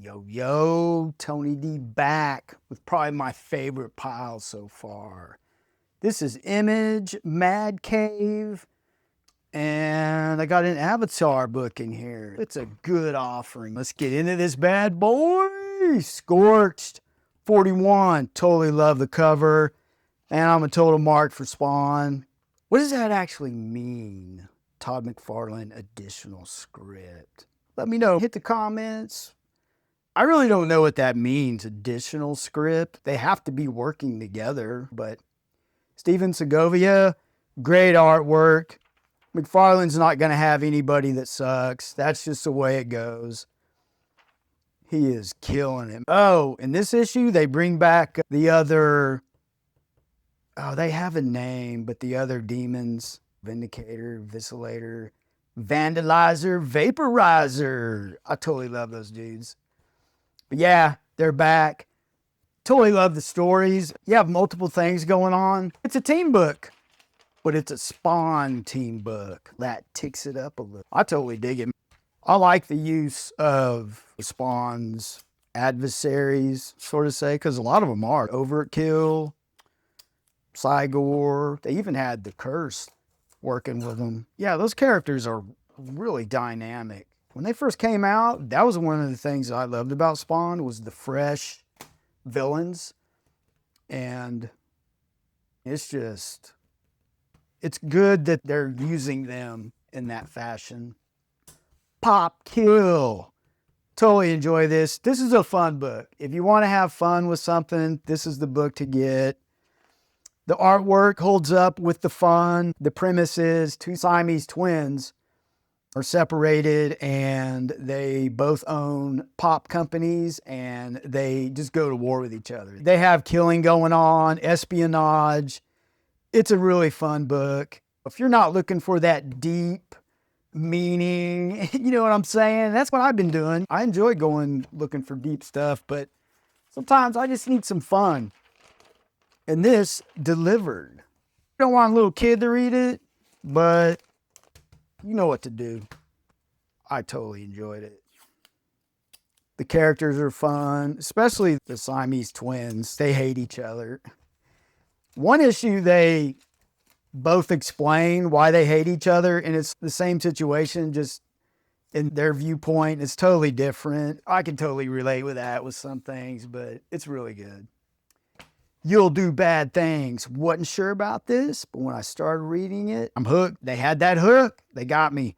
Yo, Tony D back with probably my favorite pile so far. This is Image, Mad Cave, and I got an Avatar book in here. It's a good offering. Let's get into this bad boy. Scorched, 41. Totally love the cover. And I'm a total mark for Spawn. What does that actually mean? Todd McFarlane additional script. Let me know. Hit the comments. I really don't know what that means, additional script. They have to be working together, but Steven Segovia, great artwork. McFarlane's not going to have anybody that sucks. That's just the way it goes. He is killing him. Oh, in this issue, they bring back the other, they have a name, but the other demons, Vindicator, Viscerator, Vandalizer, Vaporizer. I totally love those dudes. But yeah, they're back. Totally love the stories. You have multiple things going on. It's a team book, but it's a Spawn team book. That ticks it up a little. I totally dig it. I like the use of Spawn's adversaries, sort of say, because a lot of them are. Overkill, Sigor. They even had the Curse working with them. Yeah, those characters are really dynamic. When they first came out, that was one of the things I loved about Spawn, was the fresh villains. And it's good that they're using them in that fashion. Pop Kill. Totally enjoy this. This is a fun book. If you want to have fun with something, this is the book to get. The artwork holds up with the fun. The premise is two Siamese twins are separated and they both own pop companies and they just go to war with each other. They have killing going on, espionage. It's a really fun book. If you're not looking for that deep meaning, you know what I'm saying? That's what I've been doing. I enjoy looking for deep stuff, but sometimes I just need some fun. And this delivered. I don't want a little kid to read it, but you know what to do. I totally enjoyed it. The characters are fun, especially the Siamese twins. They hate each other. One issue, they both explain why they hate each other, and it's the same situation, just in their viewpoint. It's totally different. I can totally relate with that with some things, but it's really good. You'll Do Bad Things. Wasn't sure about this, but when I started reading it, I'm hooked. They had that hook. They got me.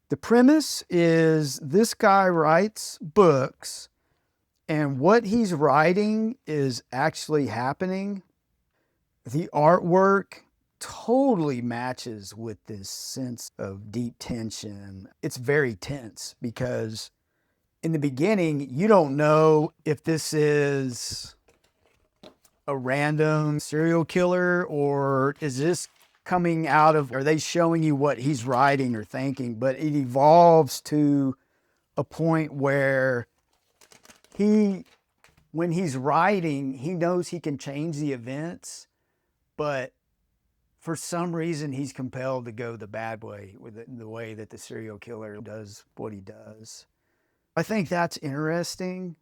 The premise is this guy writes books, and what he's writing is actually happening. The artwork totally matches with this sense of deep tension. It's very tense because in the beginning, you don't know if this is a random serial killer, or is this coming out of, are they showing you what he's writing or thinking? But it evolves to a point where when he's writing, he knows he can change the events, but for some reason he's compelled to go the bad way, with the way that the serial killer does what he does. I think that's interesting.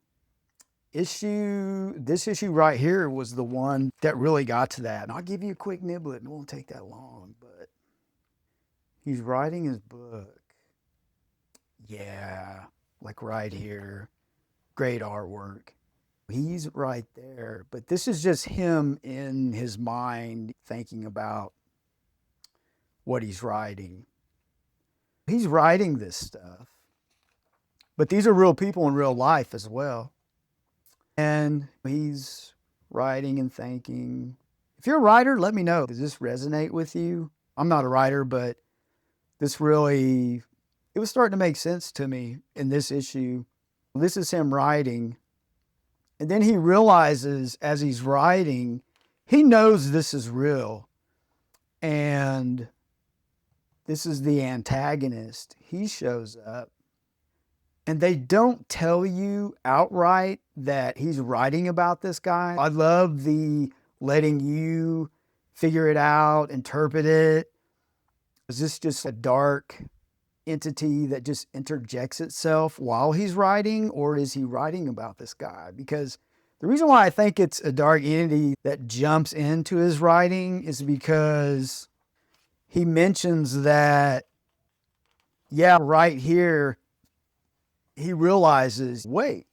This issue right here was the one that really got to that. And I'll give you a quick niblet. It won't take that long, but he's writing his book. Yeah, like right here. Great artwork. He's right there, but this is just him in his mind thinking about what he's writing. He's writing this stuff, but these are real people in real life as well. And he's writing and thinking. If you're a writer, let me know. Does this resonate with you? I'm not a writer, but it was starting to make sense to me in this issue. This is him writing. And then he realizes as he's writing, he knows this is real. And this is the antagonist. He shows up. And they don't tell you outright that he's writing about this guy. I love the letting you figure it out, interpret it. Is this just a dark entity that just interjects itself while he's writing, or is he writing about this guy? Because the reason why I think it's a dark entity that jumps into his writing is because he mentions that, yeah, right here, he realizes, wait,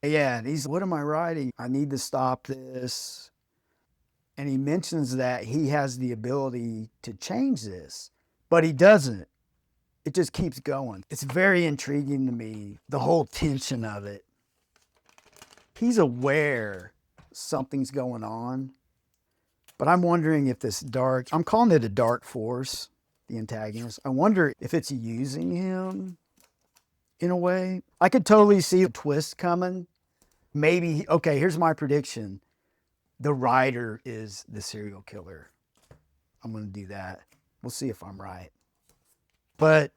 yeah, and he's, what am I writing? I need to stop this. And he mentions that he has the ability to change this, but he doesn't. It just keeps going. It's very intriguing to me, the whole tension of it. He's aware something's going on, but I'm wondering if this dark, I'm calling it a dark force, the antagonist. I wonder if it's using him in a way. I could totally see a twist coming. Maybe, okay, here's my prediction. The writer is the serial killer. I'm going to do that. We'll see if I'm right. But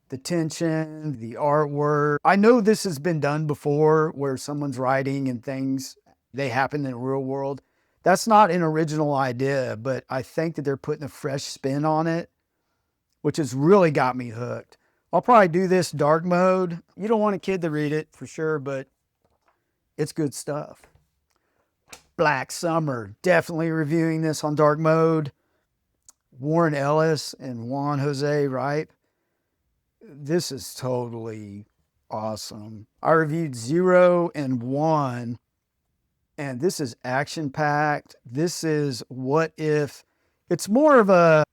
the tension, the artwork, I know this has been done before where someone's writing and things, they happen in the real world. That's not an original idea, but I think that they're putting a fresh spin on it, which has really got me hooked. I'll probably do this dark mode. You don't want a kid to read it for sure, but it's good stuff. Black Summer, definitely reviewing this on dark mode. Warren Ellis and Juan Jose Ripe. This is totally awesome. I reviewed 0 and 1, and this is action-packed. This is what if, it's more of a,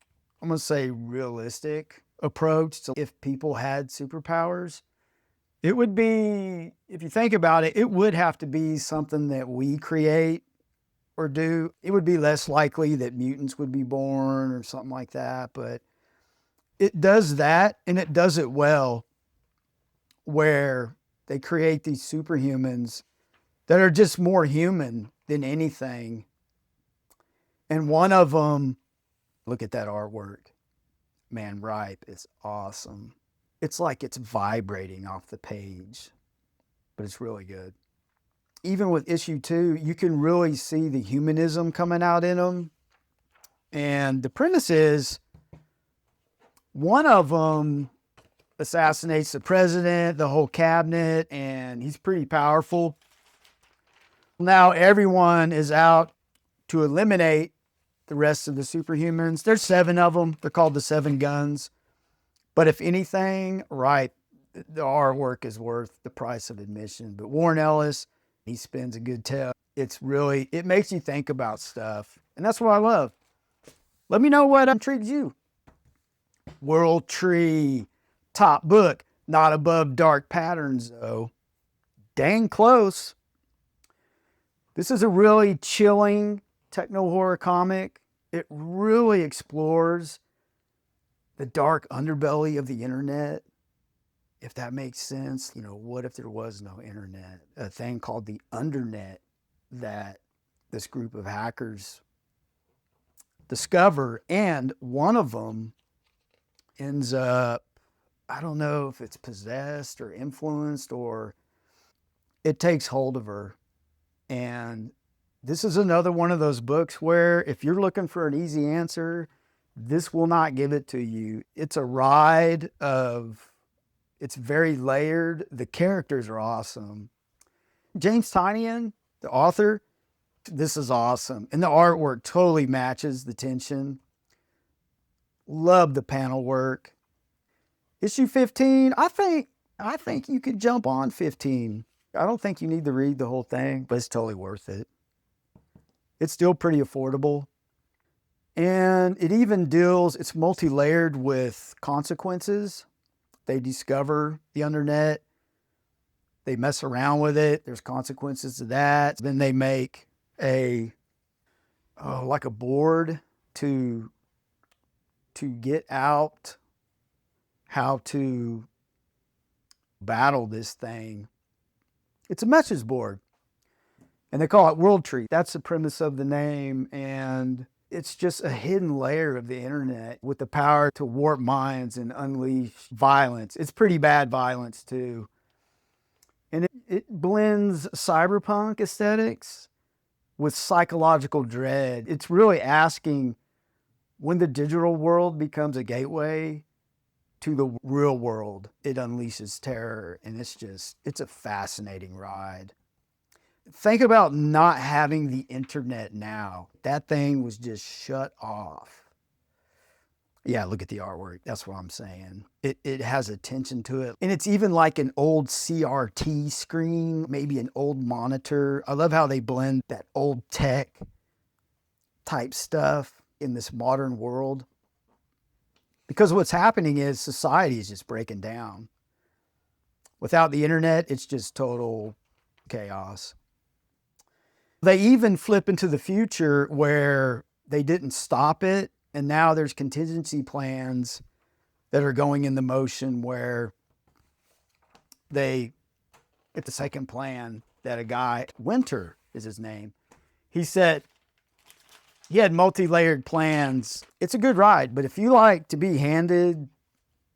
I'm going to say realistic approach to if people had superpowers. It would be, if you think about it, it would have to be something that we create or do. It would be less likely that mutants would be born or something like that, but it does that, and it does it well, where they create these superhumans that are just more human than anything. And one of them, look at that artwork. Man, Ripe is awesome. It's like it's vibrating off the page, but it's really good. Even with issue 2, you can really see the humanism coming out in them. And the premise is one of them assassinates the president, the whole cabinet, and he's pretty powerful. Now everyone is out to eliminate the rest of the superhumans. There's 7 of them. They're called the 7 Guns. But if anything, right, the artwork is worth the price of admission. But Warren Ellis, he spins a good tale. It's really, it makes you think about stuff. And that's what I love. Let me know what intrigues you. World Tree, top book. Not above Dark Patterns, though. Dang close. This is a really chilling techno-horror comic. It really explores the dark underbelly of the internet, if that makes sense. You know, what if there was no internet? A thing called the undernet that this group of hackers discover, and one of them ends up, I don't know if it's possessed or influenced, or it takes hold of her. And this is another one of those books where if you're looking for an easy answer, this will not give it to you. It's a ride of, it's very layered. The characters are awesome. James Tynion, the author, this is awesome. And the artwork totally matches the tension. Love the panel work. Issue 15, I think you could jump on 15. I don't think you need to read the whole thing, but it's totally worth it. It's still pretty affordable. And it even deals, it's multi-layered with consequences. They discover the undernet. They mess around with it. There's consequences to that. Then they make like a board to get out how to battle this thing. It's a message board. And they call it World Tree. That's the premise of the name. And it's just a hidden layer of the internet with the power to warp minds and unleash violence. It's pretty bad violence too. And it blends cyberpunk aesthetics with psychological dread. It's really asking when the digital world becomes a gateway to the real world, it unleashes terror, and it's a fascinating ride. Think about not having the internet now. That thing was just shut off. Yeah, look at the artwork. That's what I'm saying. It has attention to it. And it's even like an old CRT screen, maybe an old monitor. I love how they blend that old tech type stuff in this modern world. Because what's happening is society is just breaking down. Without the internet, it's just total chaos. They even flip into the future where they didn't stop it, and now there's contingency plans that are going into motion where they get the second plan that a guy, Winter is his name, he said he had multi-layered plans. It's a good ride, but if you like to be handed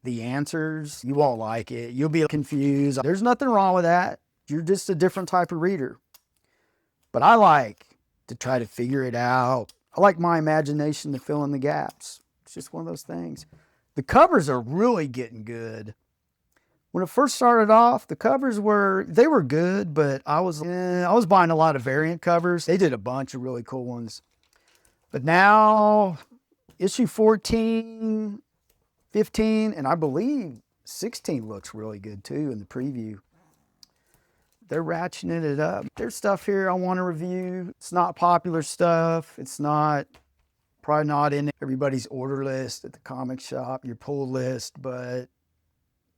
the answers, you won't like it. You'll be confused. There's nothing wrong with that. You're just a different type of reader. But I like to try to figure it out. I like my imagination to fill in the gaps. It's just one of those things. The covers are really getting good. When it first started off, the covers were good, but I was buying a lot of variant covers. They did a bunch of really cool ones. But now, issue 14, 15, and I believe 16 looks really good too in the preview. They're ratcheting it up. There's stuff here I want to review. It's not popular stuff. It's probably not in everybody's order list at the comic shop, your pull list, but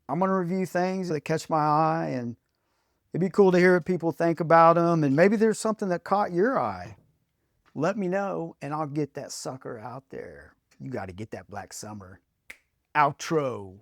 I'm going to review things that catch my eye, and it'd be cool to hear what people think about them, and maybe there's something that caught your eye. Let me know, and I'll get that sucker out there. You got to get that Black Summer outro.